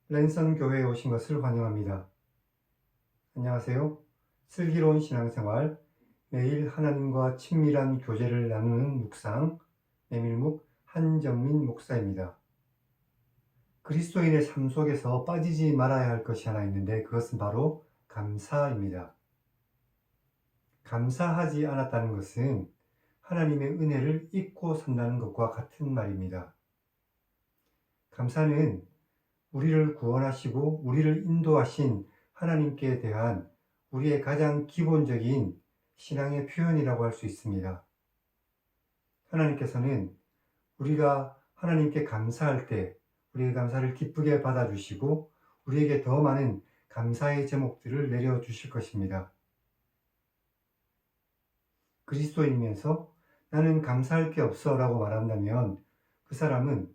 랜선 교회에 오신 것을 환영합니다. 안녕하세요. 슬기로운 신앙생활, 매일 하나님과 친밀한 교제를 나누는 묵상, 메밀묵 한정민 목사입니다. 그리스도인의 삶 속에서 빠지지 말아야 할 것이 하나 있는데 그것은 바로 감사입니다. 감사하지 않았다는 것은 하나님의 은혜를 잊고 산다는 것과 같은 말입니다. 감사는 우리를 구원하시고 우리를 인도하신 하나님께 대한 우리의 가장 기본적인 신앙의 표현이라고 할 수 있습니다. 하나님께서는 우리가 하나님께 감사할 때 우리의 감사를 기쁘게 받아주시고 우리에게 더 많은 감사의 제목들을 내려주실 것입니다. 그리스도인이면서 나는 감사할 게 없어 라고 말한다면 그 사람은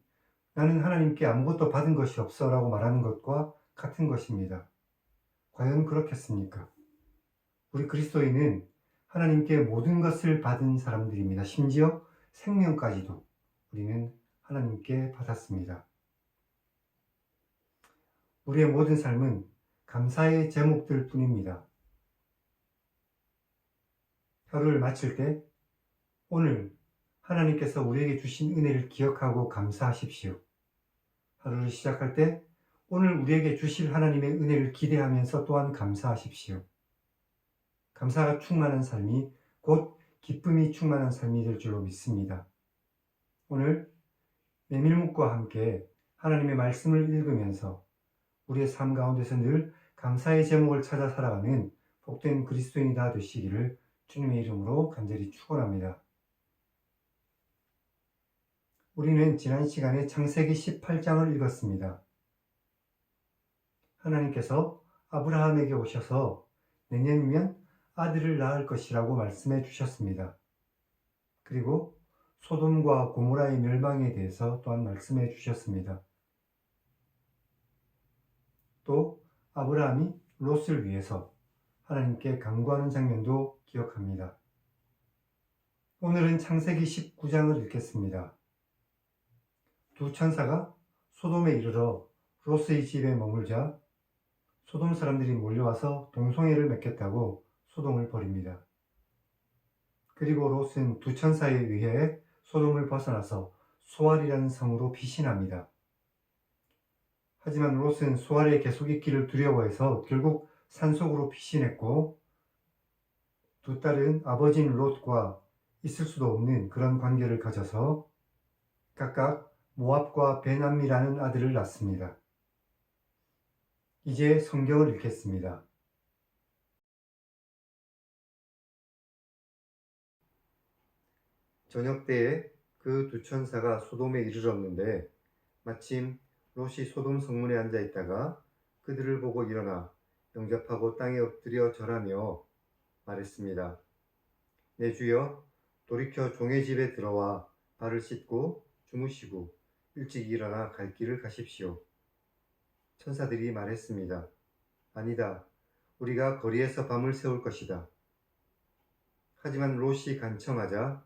나는 하나님께 아무것도 받은 것이 없어 라고 말하는 것과 같은 것입니다. 과연 그렇겠습니까? 우리 그리스도인은 하나님께 모든 것을 받은 사람들입니다. 심지어 생명까지도 우리는 하나님께 받았습니다. 우리의 모든 삶은 감사의 제목들 뿐입니다. 하루를 마칠 때 오늘 하나님께서 우리에게 주신 은혜를 기억하고 감사하십시오. 하루를 시작할 때 오늘 우리에게 주실 하나님의 은혜를 기대하면서 또한 감사하십시오. 감사가 충만한 삶이 곧 기쁨이 충만한 삶이 될 줄로 믿습니다. 오늘 메밀묵과 함께 하나님의 말씀을 읽으면서 우리의 삶 가운데서 늘 감사의 제목을 찾아 살아가는 복된 그리스도인이 다 되시기를 주님의 이름으로 간절히 축원합니다. 우리는 지난 시간에 창세기 18장을 읽었습니다. 하나님께서 아브라함에게 오셔서 내년이면 아들을 낳을 것이라고 말씀해 주셨습니다. 그리고 소돔과 고모라의 멸망에 대해서 또한 말씀해 주셨습니다. 또 아브라함이 롯을 위해서 하나님께 간구하는 장면도 기억합니다. 오늘은 창세기 19장을 읽겠습니다. 두 천사가 소돔에 이르러 롯의 집에 머물자 소돔 사람들이 몰려와서 동성애를 맺겠다고 소돔을 버립니다. 그리고 롯은 두 천사에 의해 소돔을 벗어나서 소알이라는 성으로 피신합니다. 하지만 롯은 소알에 계속 있기를 두려워해서 결국 산속으로 피신했고 두 딸은 아버지인 롯과 있을 수도 없는 그런 관계를 가져서 각각 모압과 베남미라는 아들을 낳습니다. 이제 성경을 읽겠습니다. 저녁 때에 그 두 천사가 소돔에 이르렀는데 마침 롯이 소돔 성문에 앉아 있다가 그들을 보고 일어나 영접하고 땅에 엎드려 절하며 말했습니다. 내 주여, 돌이켜 종의 집에 들어와 발을 씻고 주무시고 일찍 일어나 갈 길을 가십시오. 천사들이 말했습니다. 아니다. 우리가 거리에서 밤을 새울 것이다. 하지만 롯이 간청하자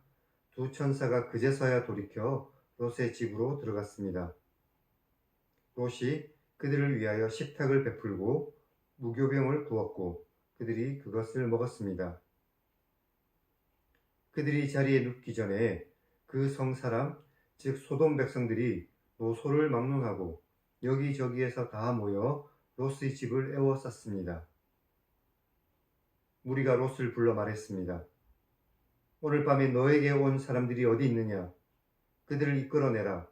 두 천사가 그제서야 돌이켜 롯의 집으로 들어갔습니다. 롯이 그들을 위하여 식탁을 베풀고 무교병을 구웠고 그들이 그것을 먹었습니다. 그들이 자리에 눕기 전에 그 성 사람, 즉 소돔 백성들이 노소를 막론하고 여기저기에서 다 모여 롯의 집을 에워쌌습니다. 무리가 롯을 불러 말했습니다. 오늘 밤에 너에게 온 사람들이 어디 있느냐? 그들을 이끌어내라.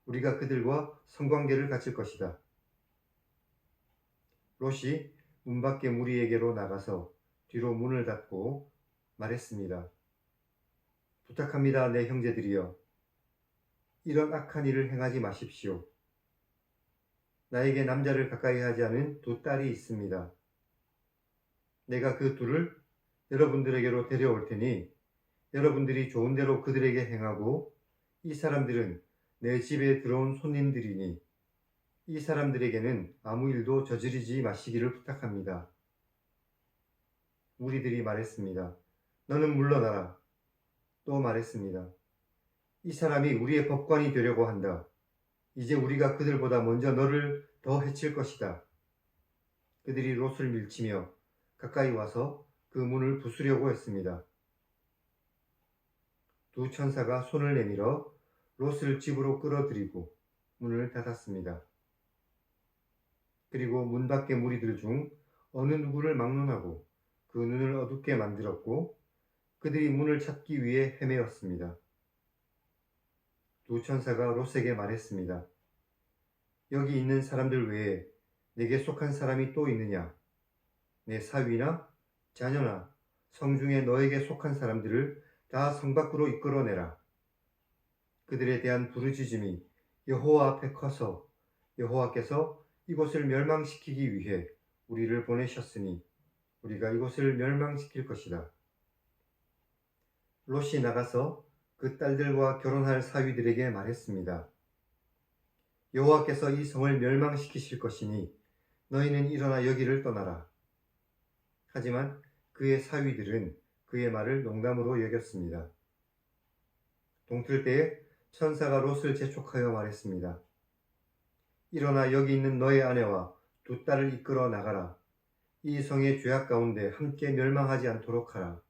우리가 그들과 성관계를 갖출 것이다. 롯이 문 밖에 무리에게로 나가서 뒤로 문을 닫고 말했습니다. 부탁합니다, 내 형제들이여. 이런 악한 일을 행하지 마십시오. 나에게 남자를 가까이 하지 않은 두 딸이 있습니다. 내가 그 둘을 여러분들에게로 데려올 테니 여러분들이 좋은 대로 그들에게 행하고 이 사람들은 내 집에 들어온 손님들이니 이 사람들에게는 아무 일도 저지르지 마시기를 부탁합니다. 무리들이 말했습니다. 너는 물러나라. 또 말했습니다. 이 사람이 우리의 법관이 되려고 한다. 이제 우리가 그들보다 먼저 너를 더 해칠 것이다. 그들이 롯을 밀치며 가까이 와서 그 문을 부수려고 했습니다. 두 천사가 손을 내밀어 롯을 집으로 끌어들이고 문을 닫았습니다. 그리고 문 밖의 무리들 중 어느 누구를 막론하고 그 눈을 어둡게 만들었고 그들이 문을 찾기 위해 헤매었습니다. 두 천사가 롯에게 말했습니다. 여기 있는 사람들 외에 내게 속한 사람이 또 있느냐? 내 사위나 자녀나 성중에 너에게 속한 사람들을 다 성 밖으로 이끌어내라. 그들에 대한 부르짖음이 여호와 앞에 커서 여호와께서 이곳을 멸망시키기 위해 우리를 보내셨으니 우리가 이곳을 멸망시킬 것이다. 롯이 나가서 그 딸들과 결혼할 사위들에게 말했습니다. 여호와께서 이 성을 멸망시키실 것이니 너희는 일어나 여기를 떠나라. 하지만 그의 사위들은 그의 말을 농담으로 여겼습니다. 동틀 때에 천사가 롯을 재촉하여 말했습니다. 일어나 여기 있는 너의 아내와 두 딸을 이끌어 나가라. 이 성의 죄악 가운데 함께 멸망하지 않도록 하라.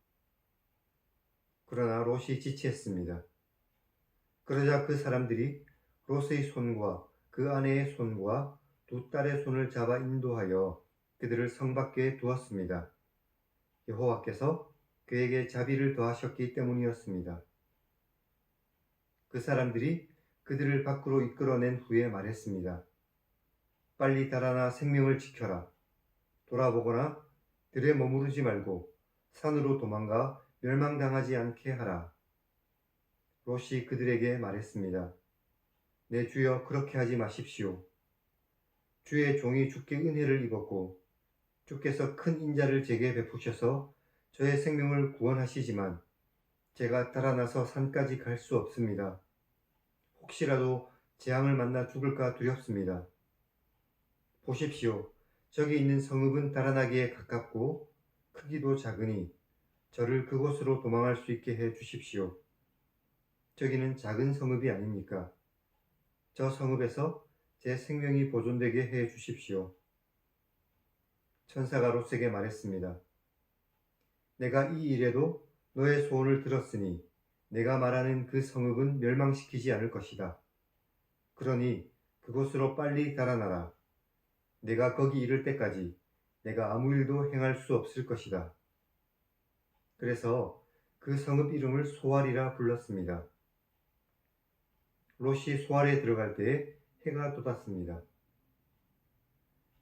그러나 롯이 지체했습니다. 그러자 그 사람들이 롯의 손과 그 아내의 손과 두 딸의 손을 잡아 인도하여 그들을 성 밖에 두었습니다. 여호와께서 그에게 자비를 더하셨기 때문이었습니다. 그 사람들이 그들을 밖으로 이끌어낸 후에 말했습니다. 빨리 달아나 생명을 지켜라. 돌아보거나 들에 머무르지 말고 산으로 도망가 멸망당하지 않게 하라. 롯이 그들에게 말했습니다. 내 주여 그렇게 하지 마십시오. 주의 종이 주께 은혜를 입었고 주께서 큰 인자를 제게 베푸셔서 저의 생명을 구원하시지만 제가 달아나서 산까지 갈 수 없습니다. 혹시라도 재앙을 만나 죽을까 두렵습니다. 보십시오. 저기 있는 성읍은 달아나기에 가깝고 크기도 작으니 저를 그곳으로 도망할 수 있게 해 주십시오. 저기는 작은 성읍이 아닙니까? 저 성읍에서 제 생명이 보존되게 해 주십시오. 천사가 롯에게 말했습니다. 내가 이 일에도 너의 소원을 들었으니 내가 말하는 그 성읍은 멸망시키지 않을 것이다. 그러니 그곳으로 빨리 달아나라. 내가 거기 이를 때까지 내가 아무 일도 행할 수 없을 것이다. 그래서 그 성읍 이름을 소알이라 불렀습니다. 롯이 소알에 들어갈 때에 해가 돋았습니다.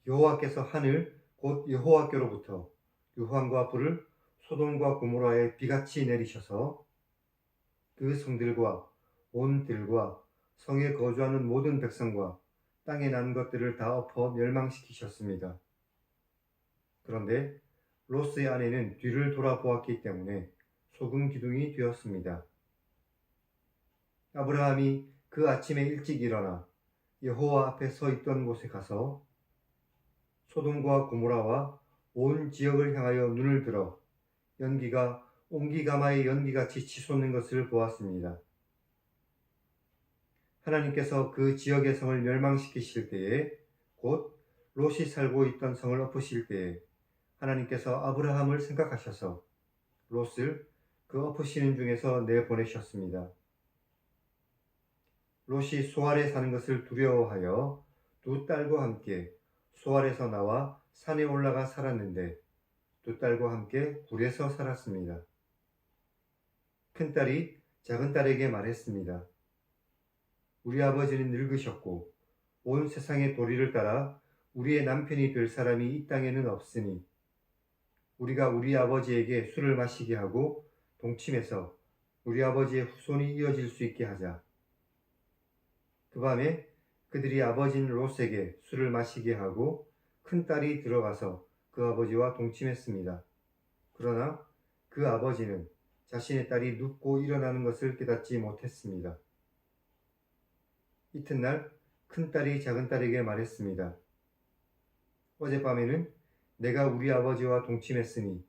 여호와께서 하늘 곧 여호와께로부터 유황과 불을 소돔과 고모라에 비같이 내리셔서 그 성들과 온 들과 성에 거주하는 모든 백성과 땅에 난 것들을 다 엎어 멸망시키셨습니다. 그런데 롯의 아내는 뒤를 돌아보았기 때문에 소금 기둥이 되었습니다. 아브라함이 그 아침에 일찍 일어나 여호와 앞에 서 있던 곳에 가서 소돔과 고모라와 온 지역을 향하여 눈을 들어 연기가 옹기가마의 연기같이 치솟는 것을 보았습니다. 하나님께서 그 지역의 성을 멸망시키실 때에 곧 롯이 살고 있던 성을 엎으실 때에 하나님께서 아브라함을 생각하셔서 롯을 그 엎으시는 중에서 내보내셨습니다. 롯이 소알에 사는 것을 두려워하여 두 딸과 함께 소알에서 나와 산에 올라가 살았는데 두 딸과 함께 굴에서 살았습니다. 큰딸이 작은딸에게 말했습니다. 우리 아버지는 늙으셨고 온 세상의 도리를 따라 우리의 남편이 될 사람이 이 땅에는 없으니 우리가 우리 아버지에게 술을 마시게 하고 동침해서 우리 아버지의 후손이 이어질 수 있게 하자. 그 밤에 그들이 아버지인 롯에게 술을 마시게 하고 큰딸이 들어가서 그 아버지와 동침했습니다. 그러나 그 아버지는 자신의 딸이 눕고 일어나는 것을 깨닫지 못했습니다. 이튿날 큰딸이 작은딸에게 말했습니다. 어젯밤에는 내가 우리 아버지와 동침했으니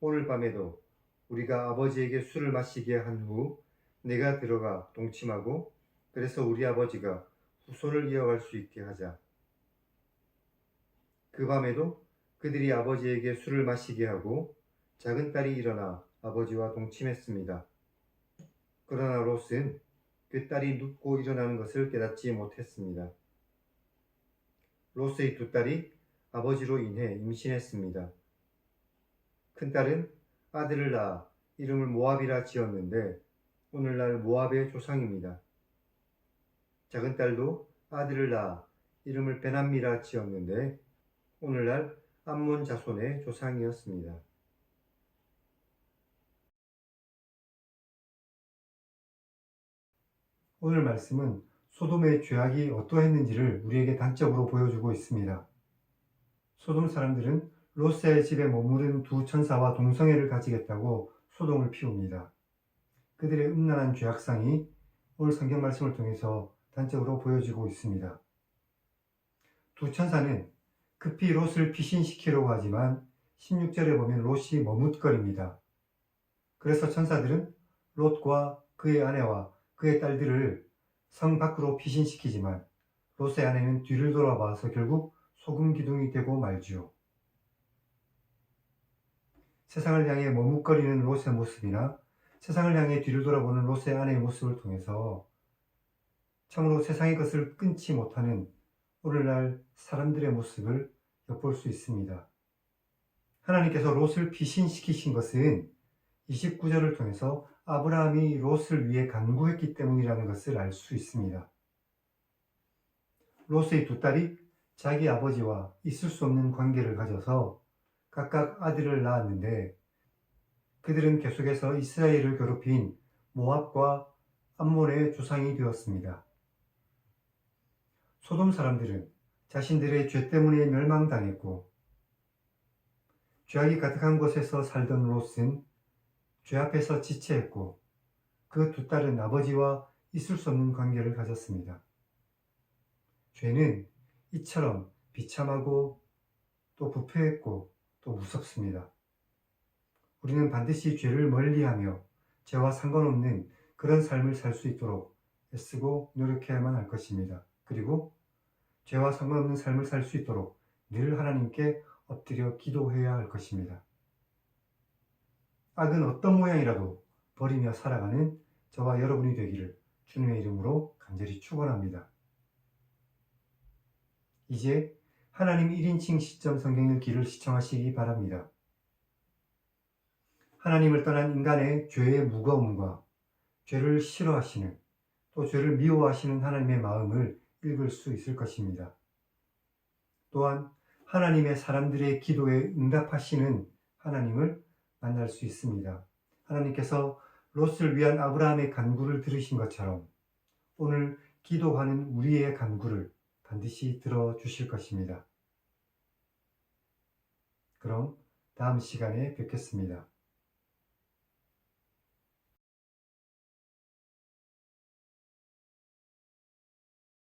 오늘 밤에도 우리가 아버지에게 술을 마시게 한 후 내가 들어가 동침하고 그래서 우리 아버지가 후손을 이어갈 수 있게 하자. 그 밤에도 그들이 아버지에게 술을 마시게 하고 작은 딸이 일어나 아버지와 동침했습니다. 그러나 롯은 그 딸이 눕고 일어나는 것을 깨닫지 못했습니다. 롯의 두 딸이 아버지로 인해 임신했습니다. 큰딸은 아들을 낳아 이름을 모압이라 지었는데 오늘날 모압의 조상입니다. 작은 딸도 아들을 낳아 이름을 베남미라 지었는데 오늘날 암몬 자손의 조상이었습니다. 오늘 말씀은 소돔의 죄악이 어떠했는지를 우리에게 단적으로 보여주고 있습니다. 소돔 사람들은 롯의 집에 머무른 두 천사와 동성애를 가지겠다고 소동을 피웁니다. 그들의 음란한 죄악상이 오늘 성경 말씀을 통해서 단적으로 보여지고 있습니다. 두 천사는 급히 롯을 피신시키려고 하지만 16절에 보면 롯이 머뭇거립니다. 그래서 천사들은 롯과 그의 아내와 그의 딸들을 성 밖으로 피신시키지만 롯의 아내는 뒤를 돌아봐서 결국 소금 기둥이 되고 말지요. 세상을 향해 머뭇거리는 롯의 모습이나 세상을 향해 뒤를 돌아보는 롯의 아내의 모습을 통해서 참으로 세상의 것을 끊지 못하는 오늘날 사람들의 모습을 엿볼 수 있습니다. 하나님께서 롯을 피신시키신 것은 29절을 통해서 아브라함이 롯을 위해 간구했기 때문이라는 것을 알 수 있습니다. 롯의 두 딸이 자기 아버지와 있을 수 없는 관계를 가져서 각각 아들을 낳았는데 그들은 계속해서 이스라엘을 괴롭힌 모압과 암몬의 조상이 되었습니다. 소돔 사람들은 자신들의 죄 때문에 멸망당했고 죄악이 가득한 곳에서 살던 롯은 죄 앞에서 지체했고 그 두 딸은 아버지와 있을 수 없는 관계를 가졌습니다. 죄는 이처럼 비참하고 또 부패했고 또 무섭습니다. 우리는 반드시 죄를 멀리하며 죄와 상관없는 그런 삶을 살 수 있도록 애쓰고 노력해야만 할 것입니다. 그리고 죄와 상관없는 삶을 살 수 있도록 늘 하나님께 엎드려 기도해야 할 것입니다. 악은 어떤 모양이라도 버리며 살아가는 저와 여러분이 되기를 주님의 이름으로 간절히 축원합니다. 이제 하나님 1인칭 시점 성경 읽기를 시청하시기 바랍니다. 하나님을 떠난 인간의 죄의 무거움과 죄를 싫어하시는 또 죄를 미워하시는 하나님의 마음을 읽을 수 있을 것입니다. 또한 하나님의 사람들의 기도에 응답하시는 하나님을 만날 수 있습니다. 하나님께서 롯을 위한 아브라함의 간구를 들으신 것처럼 오늘 기도하는 우리의 간구를 반드시 들어주실 것입니다. 그럼 다음 시간에 뵙겠습니다.